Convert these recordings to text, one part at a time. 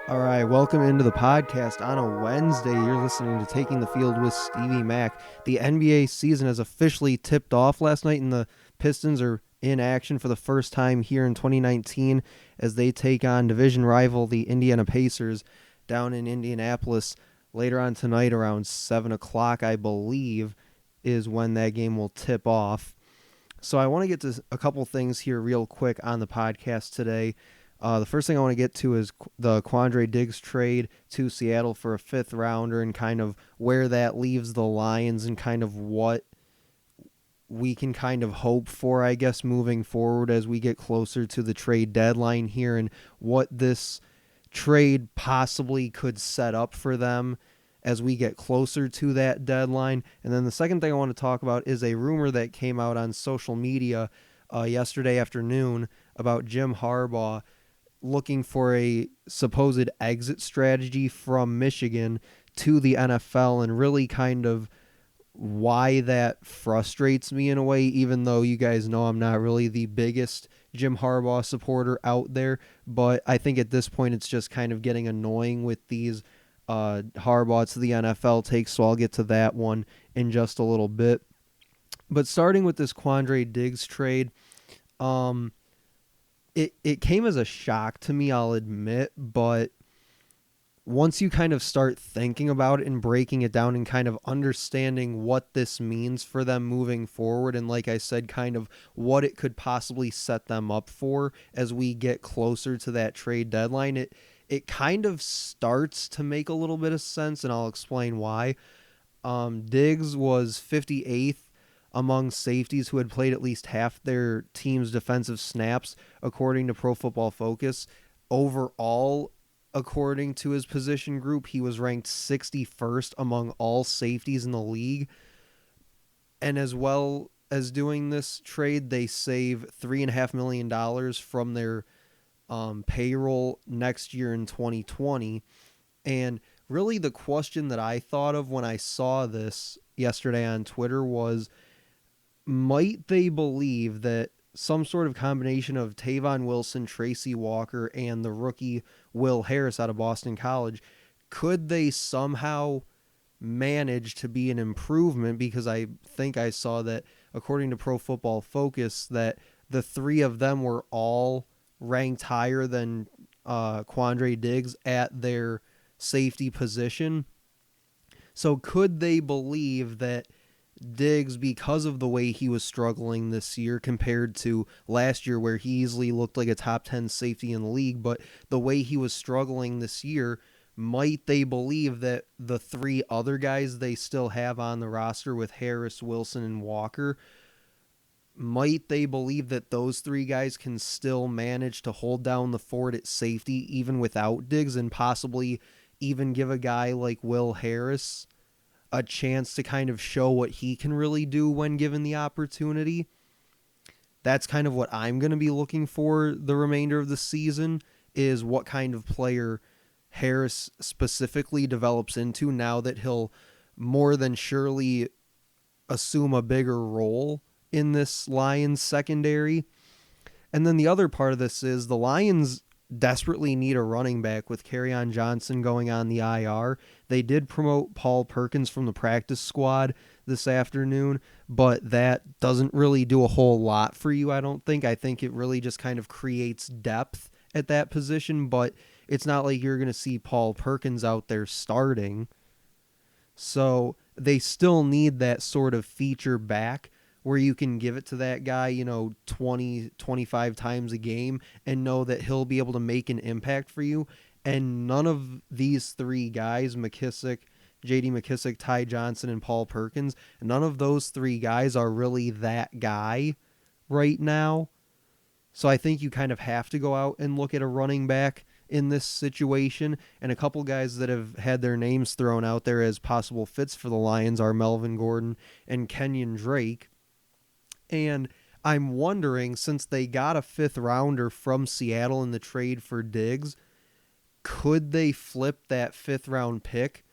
All right, welcome into the podcast on a Wednesday. You're listening to Taking the Field with Stevie Mack. The NBA season has officially tipped off last night, and the Pistons are in action for the first time here in 2019 as they take on division rival the Indiana Pacers down in Indianapolis later on tonight around 7 o'clock, I believe, is when that game will tip off. So I want to get to a couple things here real quick on the podcast today. The first thing I want to get to is the Quandre Diggs trade to Seattle for a fifth rounder and kind of where that leaves the Lions and kind of what we can kind of hope for, I guess, moving forward as we get closer to the trade deadline here and what this trade possibly could set up for them as we get closer to that deadline. And then the second thing I want to talk about is a rumor that came out on social media yesterday afternoon about Jim Harbaugh looking for a supposed exit strategy from Michigan to the NFL and really kind of why that frustrates me in a way, even though you guys know I'm not really the biggest Jim Harbaugh supporter out there. But I think at this point it's just kind of getting annoying with these Harbaugh to the NFL takes, so I'll get to that one in just a little bit. But starting with this Quandre Diggs trade, it came as a shock to me, I'll admit, but once you kind of start thinking about it and breaking it down and kind of understanding what this means for them moving forward, and like I said, kind of what it could possibly set them up for as we get closer to that trade deadline, it kind of starts to make a little bit of sense, and I'll explain why. Diggs was 58th among safeties who had played at least half their team's defensive snaps, according to Pro Football Focus. Overall, according to his position group, he was ranked 61st among all safeties in the league. And as well as doing this trade, they save $3.5 million from their payroll next year in 2020. And really the question that I thought of when I saw this yesterday on Twitter was, might they believe that some sort of combination of Tavon Wilson, Tracy Walker, and the rookie Will Harris out of Boston College, could they somehow manage to be an improvement? Because I think I saw that, according to Pro Football Focus, that the three of them were all ranked higher than Quandre Diggs at their safety position. So could they believe that Diggs, because of the way he was struggling this year compared to last year where he easily looked like a top 10 safety in the league, but the way he was struggling this year, might they believe that the three other guys they still have on the roster with Harris, Wilson, and Walker, might they believe that those three guys can still manage to hold down the fort at safety even without Diggs, and possibly even give a guy like Will Harris a chance to kind of show what he can really do when given the opportunity? That's kind of what I'm going to be looking for the remainder of the season, is what kind of player Harris specifically develops into now that he'll more than surely assume a bigger role in this Lions secondary. And then the other part of this is the Lions desperately need a running back with Kerryon Johnson going on the IR. They did promote Paul Perkins from the practice squad this afternoon, but that doesn't really do a whole lot for you, I don't think. I think it really just kind of creates depth at that position, but it's not like you're going to see Paul Perkins out there starting. So they still need that sort of feature back where you can give it to that guy, 20, 25 times a game and know that he'll be able to make an impact for you. And none of these three guys, McKissick, J.D. McKissick, Ty Johnson, and Paul Perkins, none of those three guys are really that guy right now. So I think you kind of have to go out and look at a running back in this situation. And a couple guys that have had their names thrown out there as possible fits for the Lions are Melvin Gordon and Kenyon Drake. And I'm wondering, since they got a fifth rounder from Seattle in the trade for Diggs, could they flip that fifth round pick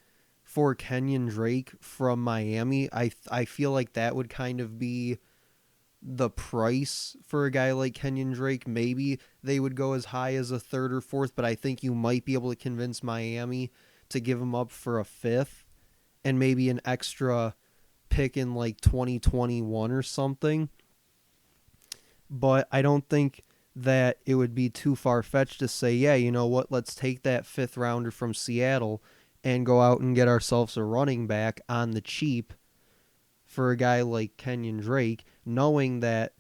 for Kenyon Drake from Miami? I feel like that would kind of be the price for a guy like Kenyon Drake, maybe they would go as high as a third or fourth, but I think you might be able to convince Miami to give him up for a fifth and maybe an extra pick in like 2021 or something. But I don't think that it would be too far-fetched to say, yeah, you know what, let's take that fifth rounder from Seattle and go out and get ourselves a running back on the cheap for a guy like Kenyon Drake, knowing that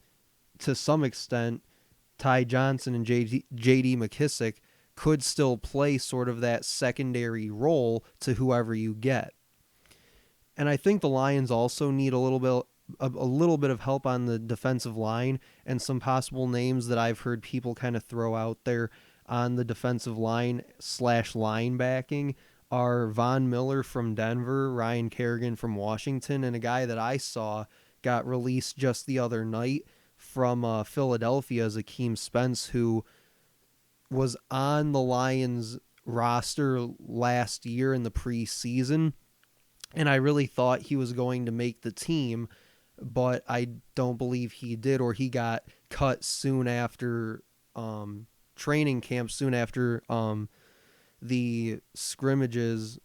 to some extent Ty Johnson and J.D. McKissick could still play sort of that secondary role to whoever you get. And I think the Lions also need a little bit of help on the defensive line, and some possible names that I've heard people kind of throw out there on the defensive line / linebacking are Von Miller from Denver, Ryan Kerrigan from Washington, and a guy that I saw got released just the other night from Philadelphia is Akeem Spence, who was on the Lions roster last year in the preseason, and I really thought he was going to make the team, but I don't believe he did, or he got cut soon after training camp, soon after the scrimmages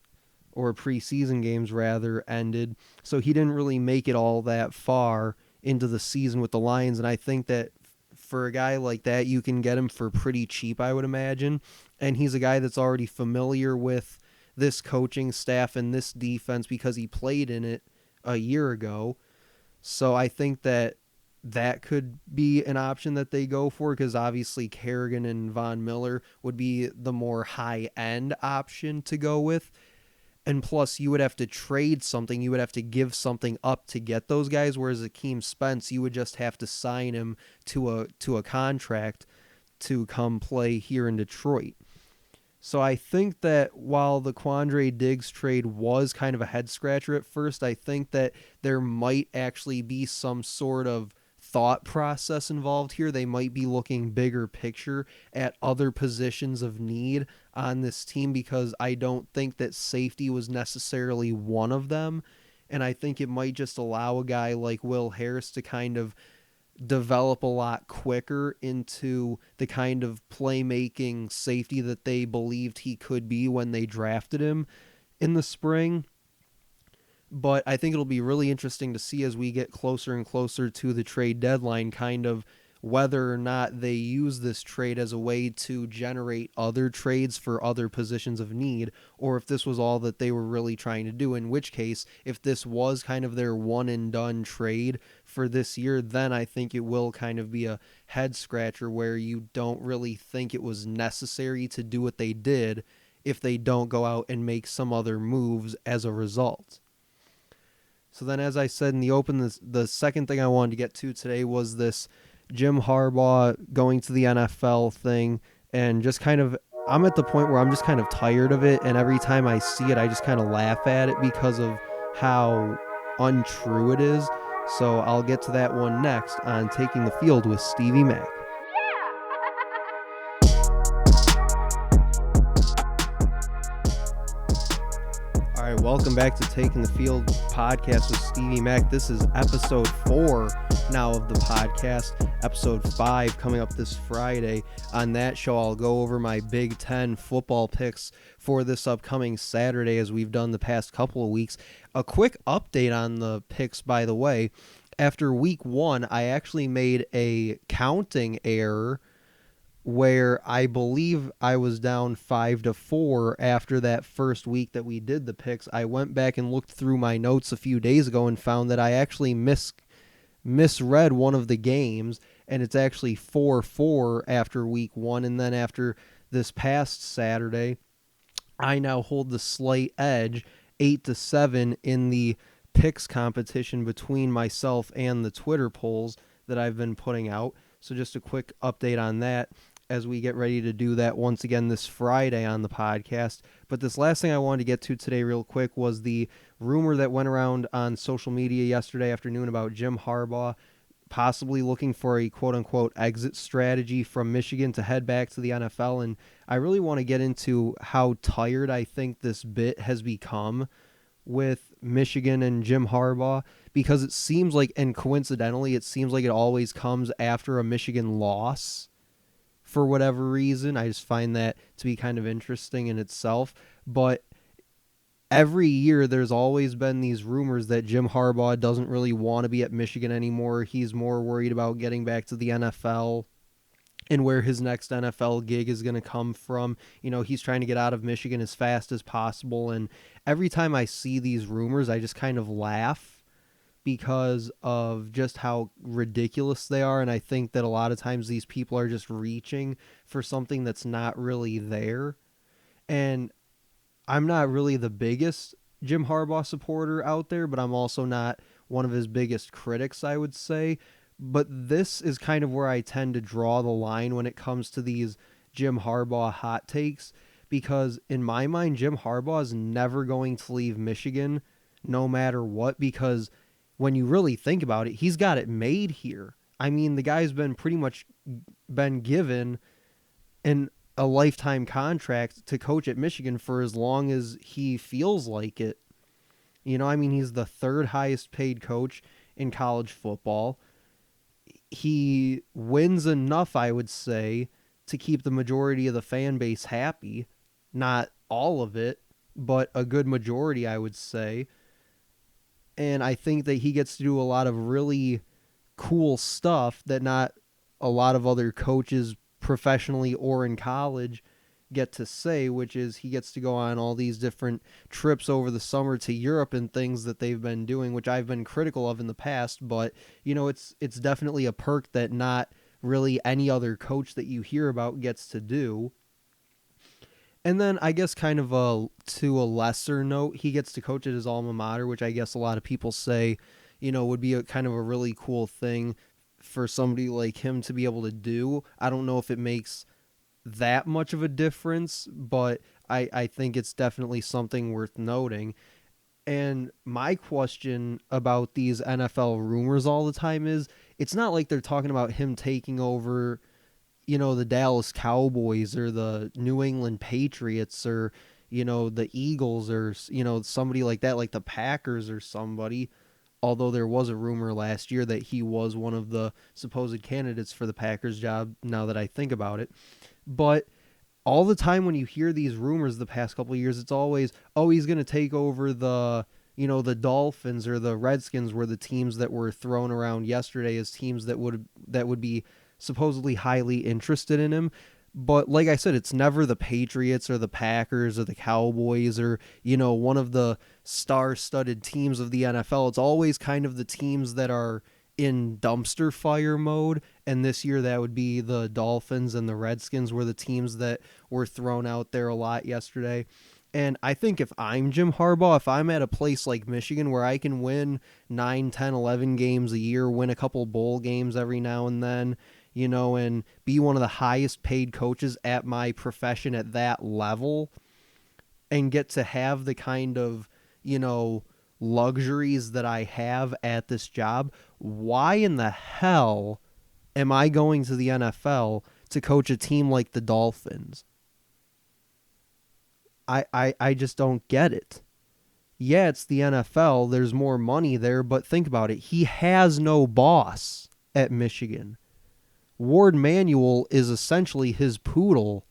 or preseason games rather ended. So he didn't really make it all that far into the season with the Lions, and I think that for a guy like that, you can get him for pretty cheap, I would imagine. And he's a guy that's already familiar with this coaching staff and this defense because he played in it a year ago. So I think that that could be an option that they go for, because obviously Kerrigan and Von Miller would be the more high-end option to go with. And plus, you would have to trade something. You would have to give something up to get those guys, whereas Akeem Spence, you would just have to sign him to a contract to come play here in Detroit. So I think that while the Quandre Diggs trade was kind of a head-scratcher at first, I think that there might actually be some sort of thought process involved here. They might be looking bigger picture at other positions of need on this team, because I don't think that safety was necessarily one of them. And I think it might just allow a guy like Will Harris to kind of develop a lot quicker into the kind of playmaking safety that they believed he could be when they drafted him in the spring. But I think it'll be really interesting to see as we get closer and closer to the trade deadline, kind of whether or not they use this trade as a way to generate other trades for other positions of need, or if this was all that they were really trying to do, in which case, if this was kind of their one and done trade for this year, then I think it will kind of be a head scratcher where you don't really think it was necessary to do what they did if they don't go out and make some other moves as a result. So then, as I said in the open, the second thing I wanted to get to today was this Jim Harbaugh going to the NFL thing, and just kind of, I'm at the point where I'm just kind of tired of it, and every time I see it, I just kind of laugh at it because of how untrue it is. So I'll get to that one next on Taking the Field with Stevie Mack. All right, welcome back to Taking the Field podcast with Stevie Mack. This is episode 4 now of the podcast, episode 5 coming up this Friday. On that show, I'll go over my Big Ten football picks for this upcoming Saturday, as we've done the past couple of weeks. A quick update on the picks, by the way. After week 1, I actually made a counting error where I believe I was down 5-4 after that first week that we did the picks. I went back and looked through my notes a few days ago and found that I actually misread one of the games, and it's actually 4-4 after week 1. And then after this past Saturday, I now hold the slight edge, 8-7 in the picks competition between myself and the Twitter polls that I've been putting out. So just a quick update on that as we get ready to do that once again this Friday on the podcast. But this last thing I wanted to get to today real quick was the rumor that went around on social media yesterday afternoon about Jim Harbaugh possibly looking for a quote-unquote exit strategy from Michigan to head back to the NFL. And I really want to get into how tired I think this bit has become with Michigan and Jim Harbaugh, because it seems like, and coincidentally, it seems like it always comes after a Michigan loss for whatever reason. I just find that to be kind of interesting in itself. But every year there's always been these rumors that Jim Harbaugh doesn't really want to be at Michigan anymore. He's more worried about getting back to the NFL and where his next NFL gig is going to come from. He's trying to get out of Michigan as fast as possible. And every time I see these rumors, I just kind of laugh because of just how ridiculous they are. And I think that a lot of times these people are just reaching for something that's not really there. And I'm not really the biggest Jim Harbaugh supporter out there, but I'm also not one of his biggest critics, I would say. But this is kind of where I tend to draw the line when it comes to these Jim Harbaugh hot takes, because in my mind, Jim Harbaugh is never going to leave Michigan no matter what, because when you really think about it, he's got it made here. I mean, the guy's been pretty much been given a lifetime contract to coach at Michigan for as long as he feels like it. He's the third highest paid coach in college football. He wins enough, I would say, to keep the majority of the fan base happy. Not all of it, but a good majority, I would say. And I think that he gets to do a lot of really cool stuff that not a lot of other coaches professionally or in college get to say, which is he gets to go on all these different trips over the summer to Europe and things that they've been doing, which I've been critical of in the past, but it's definitely a perk that not really any other coach that you hear about gets to do. And then I guess kind of to a lesser note, he gets to coach at his alma mater, which I guess a lot of people say, would be a kind of a really cool thing for somebody like him to be able to do. I don't know if it makes that much of a difference, but I think it's definitely something worth noting. And my question about these NFL rumors all the time is, it's not like they're talking about him taking over, the Dallas Cowboys or the New England Patriots or, the Eagles or, somebody like that, like the Packers or somebody. Although there was a rumor last year that he was one of the supposed candidates for the Packers job, now that I think about it. But all the time when you hear these rumors the past couple of years, it's always, oh, he's going to take over the Dolphins or the Redskins, were the teams that were thrown around yesterday as teams that would be supposedly highly interested in him. But like I said, it's never the Patriots or the Packers or the Cowboys or, one of the star-studded teams of the NFL. It's always kind of the teams that are in dumpster fire mode. And this year that would be the Dolphins and the Redskins were the teams that were thrown out there a lot yesterday. And I think if I'm Jim Harbaugh, if I'm at a place like Michigan where I can win 9, 10, 11 games a year, win a couple bowl games every now and then, and be one of the highest paid coaches at my profession at that level, and get to have the kind of, luxuries that I have at this job, why in the hell am I going to the NFL to coach a team like the Dolphins? I just don't get it. Yeah, it's the NFL. There's more money there, but think about it. He has no boss at Michigan. Ward Manuel is essentially his poodle.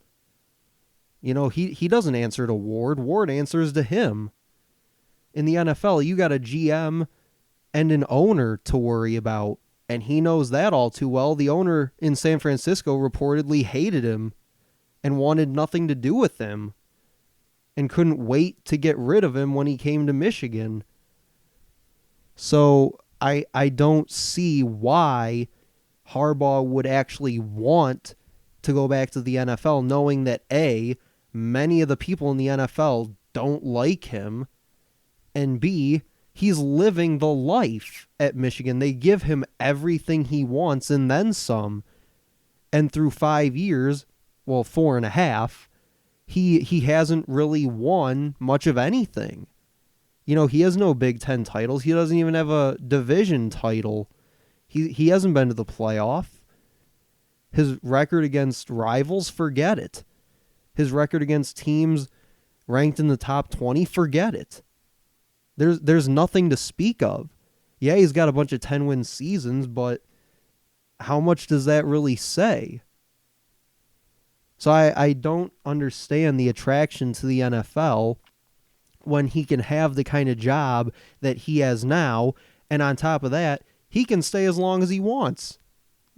He doesn't answer to Ward. Ward answers to him. In the NFL, you got a GM and an owner to worry about, and he knows that all too well. The owner in San Francisco reportedly hated him and wanted nothing to do with him and couldn't wait to get rid of him when he came to Michigan. So I don't see why Harbaugh would actually want to go back to the NFL, knowing that A, many of the people in the NFL don't like him, and B, he's living the life at Michigan. They give him everything he wants and then some. And through 5 years, well, 4.5, he hasn't really won much of anything. He has no Big Ten titles. He doesn't even have a division title. He hasn't been to the playoff. His record against rivals, forget it. His record against teams ranked in the top 20, forget it. There's nothing to speak of. Yeah, he's got a bunch of 10-win seasons, but how much does that really say? So I don't understand the attraction to the NFL when he can have the kind of job that he has now, and on top of that, he can stay as long as he wants.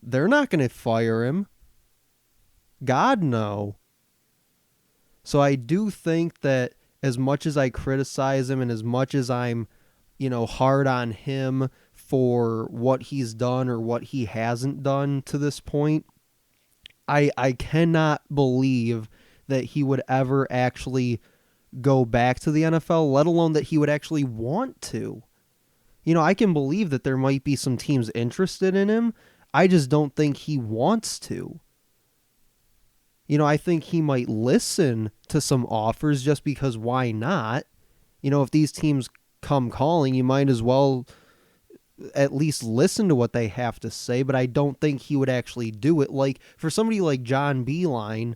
They're not going to fire him. God, no. So I do think that as much as I criticize him and as much as I'm, hard on him for what he's done or what he hasn't done to this point, I cannot believe that he would ever actually go back to the NFL, let alone that he would actually want to. I can believe that there might be some teams interested in him. I just don't think he wants to. I think he might listen to some offers just because why not? If these teams come calling, you might as well at least listen to what they have to say, but I don't think he would actually do it. Like, for somebody like John Beeline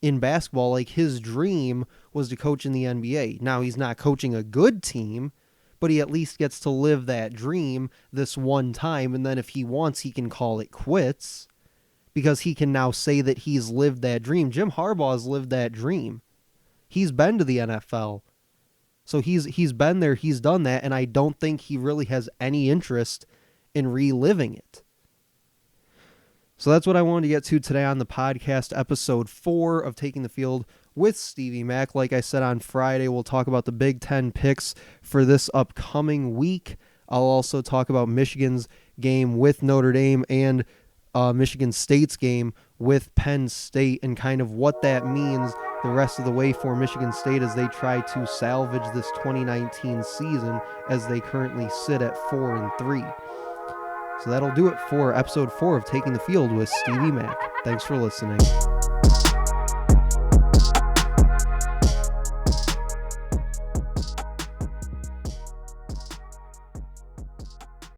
in basketball, like, his dream was to coach in the NBA. Now, he's not coaching a good team, but he at least gets to live that dream this one time, and then if he wants, he can call it quits because he can now say that he's lived that dream. Jim Harbaugh has lived that dream. He's been to the NFL. So he's been there, he's done that, and I don't think he really has any interest in reliving it. So that's what I wanted to get to today on the podcast, episode 4 of Taking the Field with Stevie Mack. Like I said, on Friday, we'll talk about the Big Ten picks for this upcoming week. I'll also talk about Michigan's game with Notre Dame and Michigan State's game with Penn State and kind of what that means the rest of the way for Michigan State as they try to salvage this 2019 season as they currently sit at 4-3. So that'll do it for episode 4 of Taking the Field with Stevie Mack. Thanks for listening.